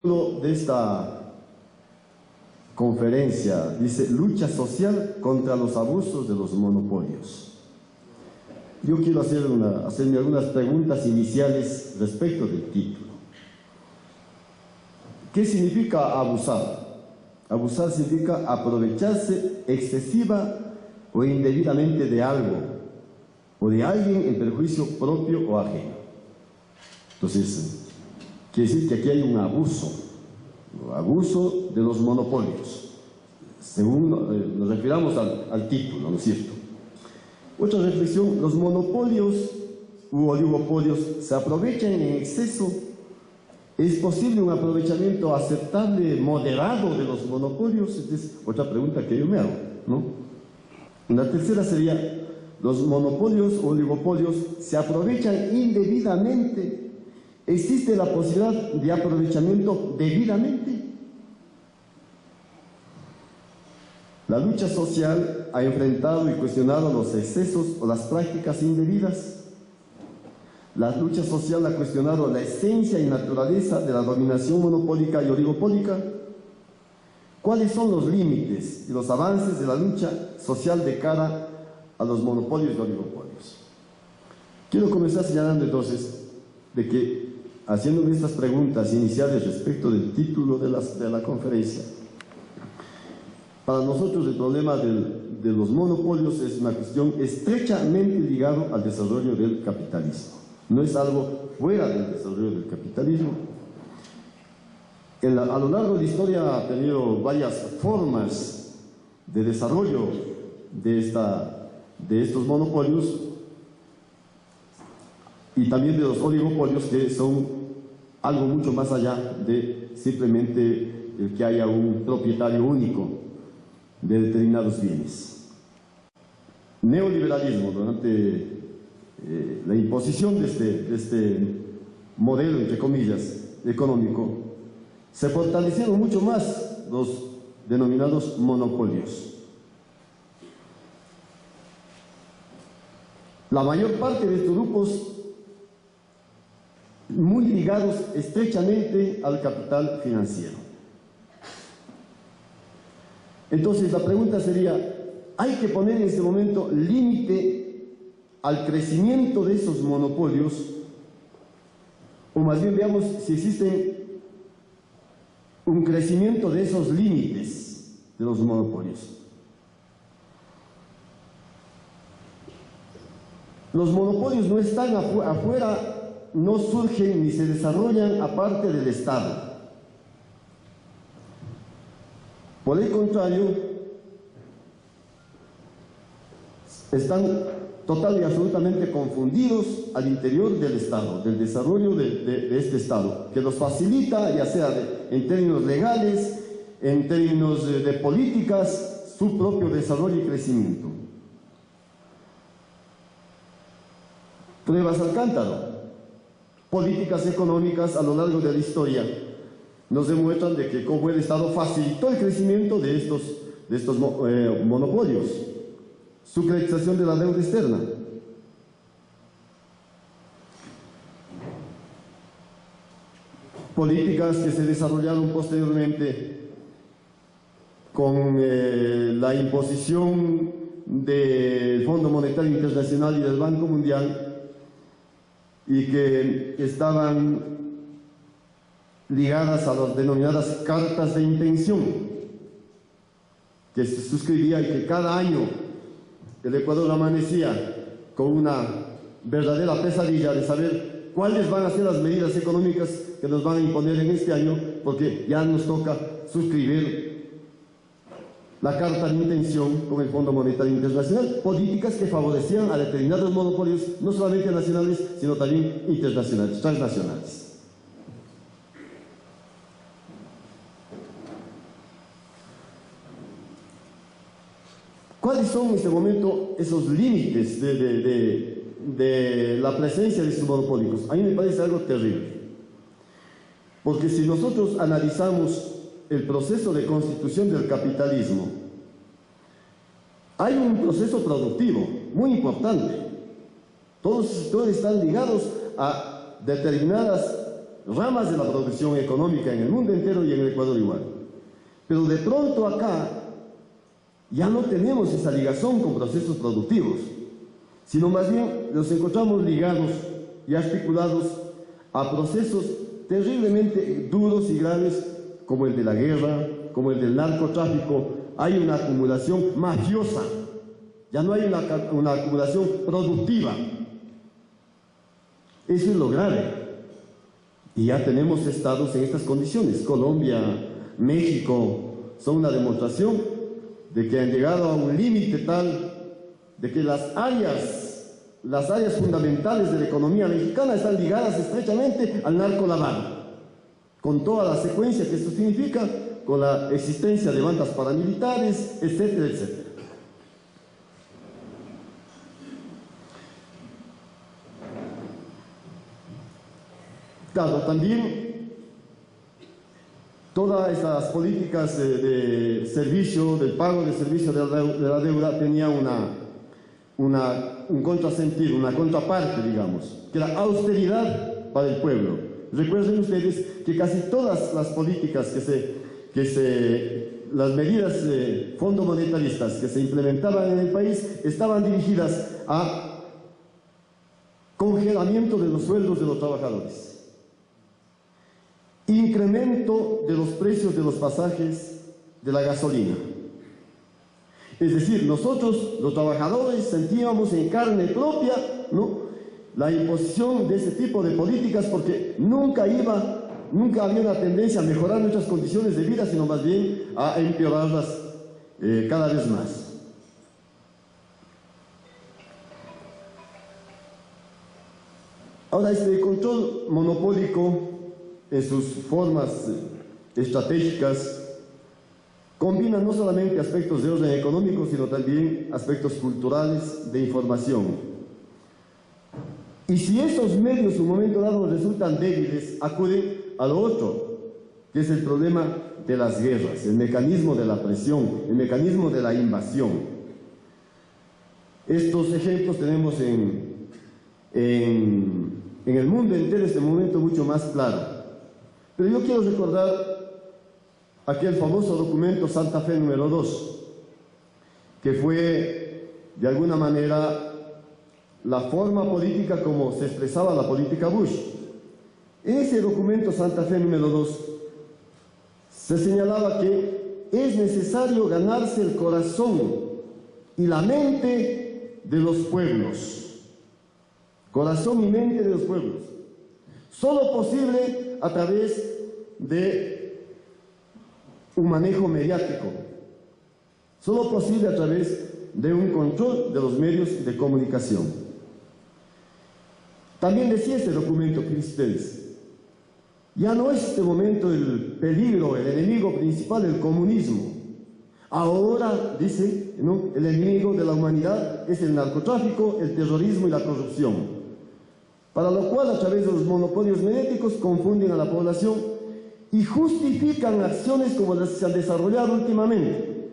De esta conferencia dice lucha social contra los abusos de los monopolios. Yo quiero hacerme algunas preguntas iniciales respecto del título. ¿Qué significa abusar? Abusar significa aprovecharse excesiva o indebidamente de algo o de alguien en perjuicio propio o ajeno. Entonces, quiere decir que aquí hay un abuso de los monopolios, según nos refiramos al título, ¿no es cierto? Otra reflexión: los monopolios u oligopolios se aprovechan en exceso. ¿Es posible un aprovechamiento aceptable, moderado de los monopolios? Esta es otra pregunta que yo me hago, ¿no? La tercera sería: los monopolios o oligopolios se aprovechan indebidamente. ¿Existe la posibilidad de aprovechamiento debidamente? La lucha social ha enfrentado y cuestionado los excesos o las prácticas indebidas. La lucha social ha cuestionado la esencia y naturaleza de la dominación monopólica y oligopólica. ¿Cuáles son los límites y los avances de la lucha social de cara a los monopolios y oligopolios? Quiero comenzar señalando entonces de que, haciéndome estas preguntas iniciales respecto del título de la conferencia, para nosotros el problema de los monopolios es una cuestión estrechamente ligada al desarrollo del capitalismo. No es algo fuera del desarrollo del capitalismo. A lo largo de la historia ha tenido varias formas de desarrollo de estos monopolios y también de los oligopolios, que son algo mucho más allá de simplemente el que haya un propietario único de determinados bienes. Neoliberalismo: durante la imposición de este modelo, entre comillas, económico, se fortalecieron mucho más los denominados monopolios. La mayor parte de estos grupos muy ligados estrechamente al capital financiero. Entonces la pregunta sería: ¿hay que poner en este momento límite al crecimiento de esos monopolios? O más bien veamos si existe un crecimiento de esos límites de los monopolios. Los monopolios no están afuera, no surgen ni se desarrollan aparte del Estado. Por el contrario, están total y absolutamente confundidos al interior del Estado, del desarrollo de este Estado, que los facilita, ya sea en términos legales, en términos de políticas, su propio desarrollo y crecimiento. Pruebas al cántaro. Políticas económicas a lo largo de la historia nos demuestran de que cómo el Estado facilitó el crecimiento de estos monopolios. Sucretización de la deuda externa. Políticas que se desarrollaron posteriormente con la imposición del Fondo Monetario Internacional y del Banco Mundial, y que estaban ligadas a las denominadas cartas de intención, que se suscribía y que cada año el Ecuador amanecía con una verdadera pesadilla de saber cuáles van a ser las medidas económicas que nos van a imponer en este año, porque ya nos toca suscribir la carta de intención con el Fondo Monetario Internacional, políticas que favorecían a determinados monopolios, no solamente nacionales, sino también internacionales, transnacionales. ¿Cuáles son en este momento esos límites de la presencia de estos monopólicos? A mí me parece algo terrible, porque si nosotros analizamos el proceso de constitución del capitalismo, hay un proceso productivo muy importante. Todos estos sectores están ligados a determinadas ramas de la producción económica en el mundo entero y en el Ecuador igual. Pero de pronto acá ya no tenemos esa ligación con procesos productivos, sino más bien los encontramos ligados y articulados a procesos terriblemente duros y graves como el de la guerra, como el del narcotráfico. Hay una acumulación mafiosa, ya no hay una acumulación productiva. Eso es lo grave. Y ya tenemos estados en estas condiciones. Colombia, México, son una demostración de que han llegado a un límite tal de que las áreas fundamentales de la economía mexicana están ligadas estrechamente al narcolavado, con toda la secuencia que esto significa, con la existencia de bandas paramilitares, etcétera, etcétera. Claro, también todas esas políticas de servicio, del pago de servicio de la deuda, tenía un contrasentido, una contraparte, digamos, que era austeridad para el pueblo. Recuerden ustedes que casi todas las políticas las medidas fondomonetaristas que se implementaban en el país estaban dirigidas a congelamiento de los sueldos de los trabajadores, incremento de los precios de los pasajes de la gasolina. Es decir, nosotros, los trabajadores, sentíamos en carne propia, ¿no?, la imposición de ese tipo de políticas, porque nunca había una tendencia a mejorar nuestras condiciones de vida, sino más bien a empeorarlas cada vez más. Ahora, este control monopólico en sus formas estratégicas combina no solamente aspectos de orden económico, sino también aspectos culturales, de información. Y si estos medios en un momento dado resultan débiles, acuden a lo otro, que es el problema de las guerras, el mecanismo de la presión, el mecanismo de la invasión. Estos ejemplos tenemos en el mundo entero en este momento mucho más claro. Pero yo quiero recordar aquel famoso documento Santa Fe número 2, que fue de alguna manera la forma política como se expresaba la política Bush. En ese documento Santa Fe número 2 se señalaba que es necesario ganarse el corazón y la mente de los pueblos. Corazón y mente de los pueblos. Solo posible a través de un manejo mediático. Solo posible a través de un control de los medios de comunicación. También decía este documento Cristelis, ya no es este momento el peligro, el enemigo principal, el comunismo. Ahora, dice, ¿no?, el enemigo de la humanidad es el narcotráfico, el terrorismo y la corrupción. Para lo cual, a través de los monopolios mediáticos, confunden a la población y justifican acciones como las que se han desarrollado últimamente.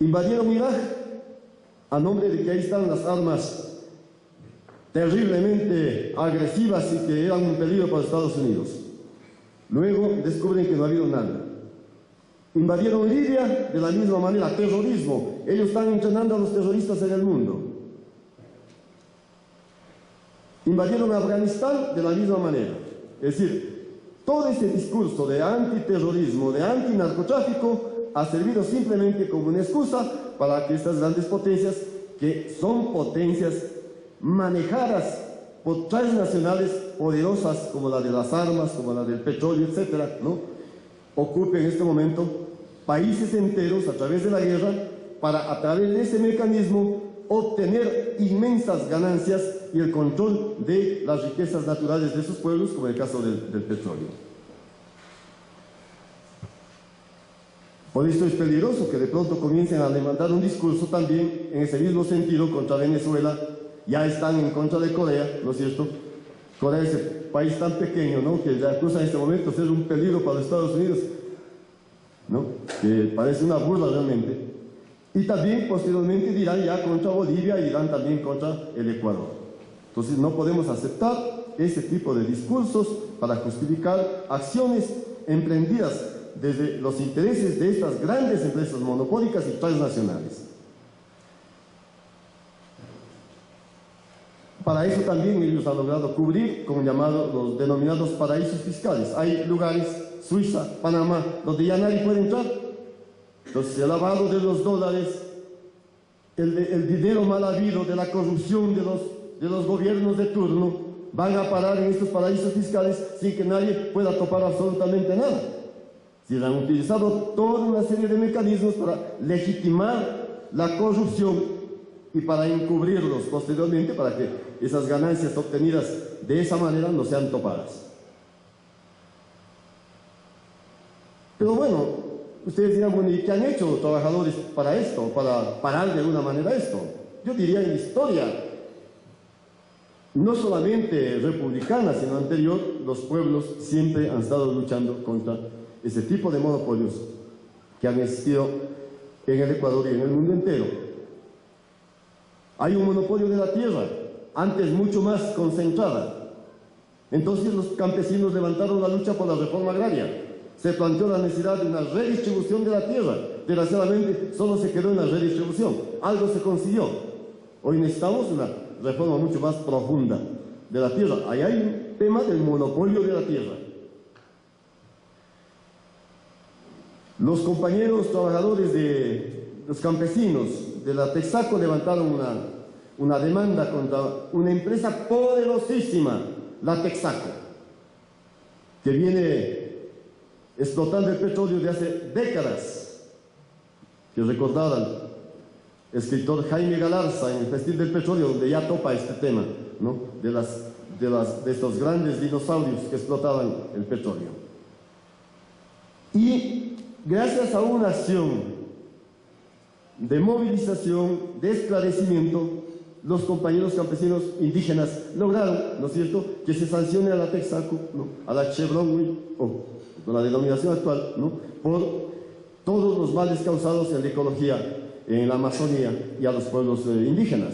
Invadieron Irak a nombre de que ahí están las armas terriblemente agresivas y que eran un peligro para Estados Unidos. Luego descubren que no ha habido nada. Invadieron Libia de la misma manera, terrorismo. Ellos están entrenando a los terroristas en el mundo. Invadieron Afganistán de la misma manera. Es decir, todo ese discurso de antiterrorismo, de antinarcotráfico, ha servido simplemente como una excusa para que estas grandes potencias, que son potencias manejadas por transnacionales poderosas como la de las armas, como la del petróleo, etcétera, ¿no?, ocupen en este momento países enteros a través de la guerra para, a través de ese mecanismo, obtener inmensas ganancias y el control de las riquezas naturales de sus pueblos, como en el caso del petróleo. Por esto es peligroso que de pronto comiencen a levantar un discurso también en ese mismo sentido contra Venezuela. Ya están en contra de Corea, ¿no es cierto? Corea es el país tan pequeño, ¿no?, que ya acusa en este momento ser un peligro para los Estados Unidos, ¿no?, que parece una burla realmente. Y también posteriormente dirán ya contra Bolivia y dirán también contra el Ecuador. Entonces no podemos aceptar ese tipo de discursos para justificar acciones emprendidas desde los intereses de estas grandes empresas monopólicas y transnacionales. Para eso también ellos han logrado cubrir con los denominados paraísos fiscales. Hay lugares, Suiza, Panamá, donde ya nadie puede entrar. Entonces el lavado de los dólares, el dinero mal habido de la corrupción de los gobiernos de turno, van a parar en estos paraísos fiscales sin que nadie pueda topar absolutamente nada. Si han utilizado toda una serie de mecanismos para legitimar la corrupción y para encubrirlos posteriormente, para que esas ganancias obtenidas de esa manera no sean topadas. Pero bueno, ustedes dirán, bueno, ¿y qué han hecho los trabajadores para esto, para parar de alguna manera esto? Yo diría, en la historia, no solamente republicana, sino anterior, los pueblos siempre han estado luchando contra ese tipo de monopolios que han existido en el Ecuador y en el mundo entero. Hay un monopolio de la tierra, antes mucho más concentrada. Entonces los campesinos levantaron la lucha por la reforma agraria. Se planteó la necesidad de una redistribución de la tierra. Desgraciadamente solo se quedó en la redistribución. Algo se consiguió. Hoy necesitamos una reforma mucho más profunda de la tierra. Ahí hay un tema del monopolio de la tierra. Los compañeros trabajadores de los campesinos de la Texaco levantaron una demanda contra una empresa poderosísima, la Texaco, que viene explotando el petróleo de hace décadas. Que recordar al escritor Jaime Galarza en el Festín del Petróleo, donde ya topa este tema, ¿no? de estos grandes dinosaurios que explotaban el petróleo. Y gracias a una acción de movilización, de esclarecimiento, los compañeros campesinos indígenas lograron, ¿no es cierto?, que se sancione a la Texaco, ¿no?, a la Chevron, o con la denominación actual, ¿no?, por todos los males causados en la ecología, en la Amazonía y a los pueblos indígenas.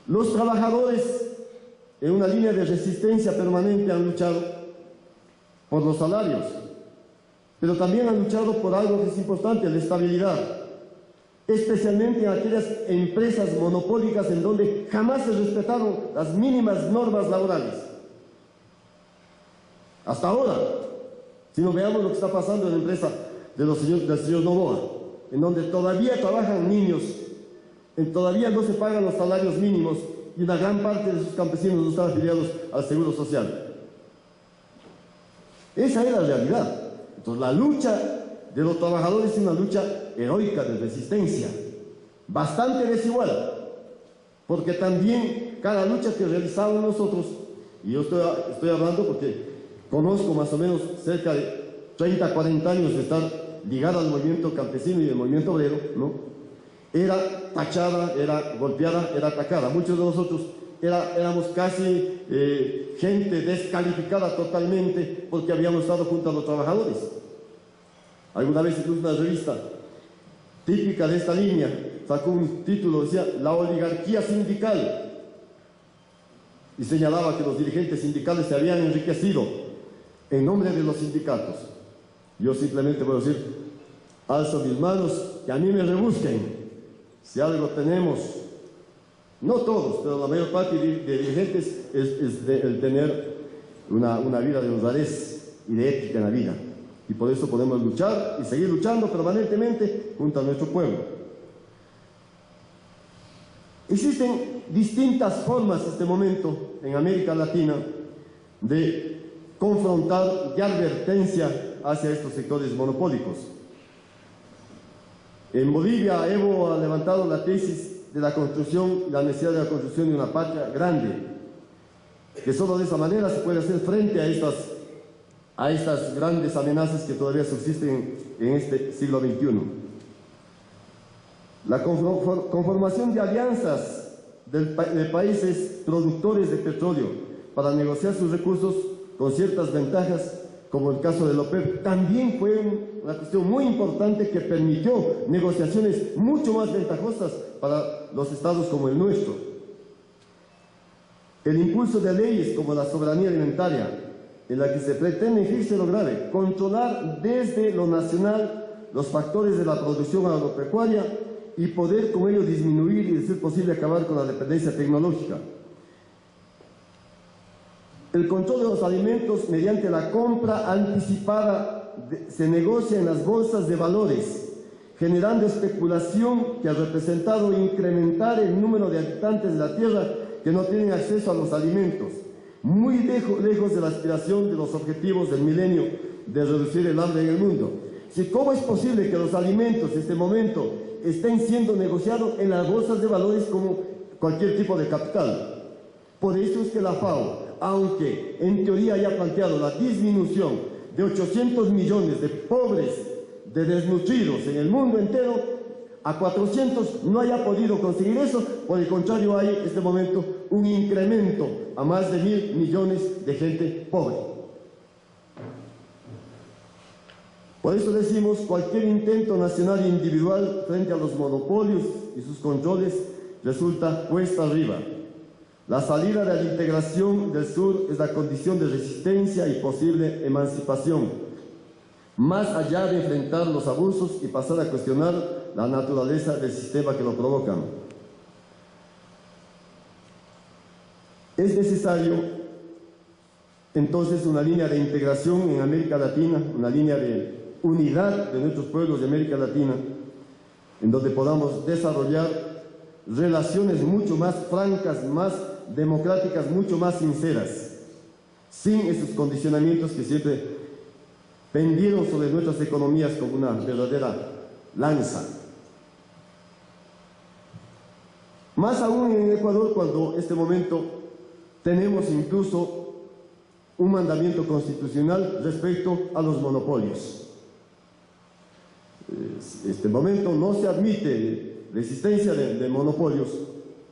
Los trabajadores, en una línea de resistencia permanente, han luchado por los salarios, pero también han luchado por algo que es importante, la estabilidad, especialmente en aquellas empresas monopólicas en donde jamás se respetaron las mínimas normas laborales. Hasta ahora, si no veamos lo que está pasando en la empresa del señor Novoa, en donde todavía trabajan niños, todavía no se pagan los salarios mínimos y una gran parte de sus campesinos no están afiliados al Seguro Social. Esa es la realidad. Entonces, la lucha de los trabajadores es una lucha heroica de resistencia, bastante desigual, porque también cada lucha que realizamos nosotros, y yo estoy hablando porque conozco más o menos cerca de 30, 40 años de estar ligado al movimiento campesino y al movimiento obrero, ¿no?, era tachada, era golpeada, era atacada. Muchos de nosotros éramos casi gente descalificada totalmente porque habíamos estado junto a los trabajadores. Alguna vez incluso una revista típica de esta línea sacó un título, decía "La oligarquía sindical", y señalaba que los dirigentes sindicales se habían enriquecido en nombre de los sindicatos. Yo simplemente puedo decir, alzo mis manos, que a mí me rebusquen. Si algo tenemos, no todos, pero la mayor parte de dirigentes, es el tener una vida de honradez y de ética en la vida. Y por eso podemos luchar y seguir luchando permanentemente junto a nuestro pueblo. Existen distintas formas en este momento en América Latina de confrontar, de advertencia hacia estos sectores monopólicos. En Bolivia, Evo ha levantado la tesis de la construcción, la necesidad de la construcción de una patria grande, que solo de esa manera se puede hacer frente a estas grandes amenazas que todavía subsisten en este siglo XXI. La conformación de alianzas de países productores de petróleo para negociar sus recursos con ciertas ventajas, como el caso de la OPEP, también fue una cuestión muy importante que permitió negociaciones mucho más ventajosas para los estados como el nuestro. El impulso de leyes como la soberanía alimentaria, en la que se pretende, fíjese lo grave, controlar desde lo nacional los factores de la producción agropecuaria y poder con ello disminuir y, de ser posible, acabar con la dependencia tecnológica. El control de los alimentos mediante la compra anticipada se negocia en las bolsas de valores, generando especulación que ha representado incrementar el número de habitantes de la Tierra que no tienen acceso a los alimentos, muy lejos de la aspiración de los objetivos del milenio de reducir el hambre en el mundo. ¿Cómo es posible que los alimentos en este momento estén siendo negociados en las bolsas de valores como cualquier tipo de capital? Por eso es que la FAO, aunque en teoría haya planteado la disminución de 800 millones de pobres, de desnutridos en el mundo entero, a 400 no haya podido conseguir eso. Por el contrario, hay en este momento un incremento a más de 1.000 millones de gente pobre. Por eso decimos, cualquier intento nacional e individual frente a los monopolios y sus controles resulta cuesta arriba. La salida de la integración del sur es la condición de resistencia y posible emancipación, más allá de enfrentar los abusos y pasar a cuestionar la naturaleza del sistema que lo provocan. Es necesario, entonces, una línea de integración en América Latina, una línea de unidad de nuestros pueblos de América Latina, en donde podamos desarrollar relaciones mucho más francas, más democráticas, mucho más sinceras, sin esos condicionamientos que siempre pendieron sobre nuestras economías como una verdadera lanza. Más aún en Ecuador, cuando en este momento tenemos incluso un mandamiento constitucional respecto a los monopolios. En este momento no se admite la existencia de monopolios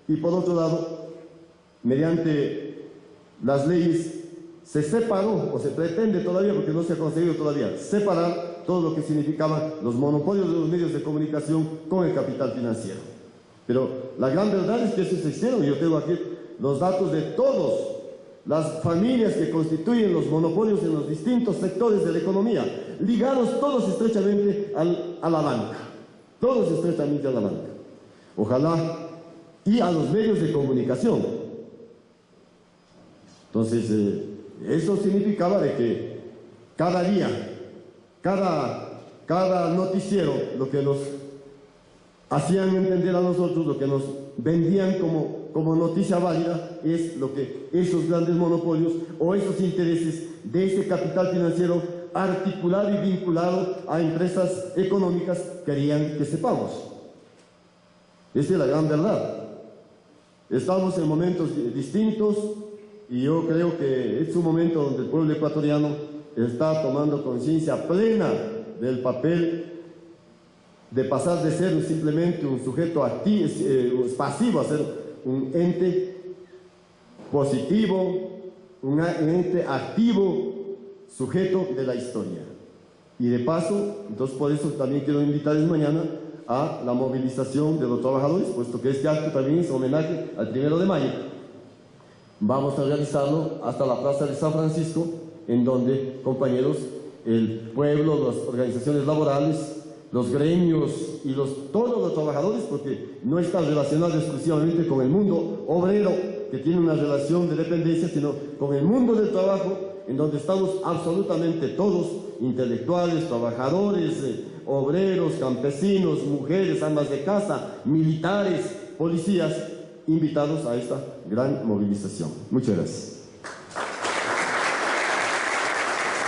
y, por otro lado, mediante las leyes se separó, o se pretende todavía, porque no se ha conseguido todavía, separar todo lo que significaban los monopolios de los medios de comunicación con el capital financiero. Pero la gran verdad es que eso se hicieron. Yo tengo aquí los datos de todas las familias que constituyen los monopolios en los distintos sectores de la economía, ligados todos estrechamente a la banca, todos estrechamente a la banca. Ojalá, y a los medios de comunicación. Entonces, eso significaba de que cada día, cada noticiero, lo que nos hacían entender a nosotros, lo que nos vendían como noticia válida, es lo que esos grandes monopolios o esos intereses de ese capital financiero articulado y vinculado a empresas económicas querían que sepamos. Esa es la gran verdad. Estamos en momentos distintos y yo creo que es un momento donde el pueblo ecuatoriano está tomando conciencia plena del papel de pasar de ser simplemente un sujeto pasivo a ser un ente positivo, un ente activo, sujeto de la historia. Y de paso, entonces por eso también quiero invitarles mañana a la movilización de los trabajadores, puesto que este acto también es homenaje al 1 de mayo. Vamos a realizarlo hasta la Plaza de San Francisco, en donde, compañeros, el pueblo, las organizaciones laborales, los gremios y todos los trabajadores, porque no está relacionado exclusivamente con el mundo obrero, que tiene una relación de dependencia, sino con el mundo del trabajo, en donde estamos absolutamente todos, intelectuales, trabajadores, obreros, campesinos, mujeres, amas de casa, militares, policías, invitados a esta gran movilización. Muchas gracias.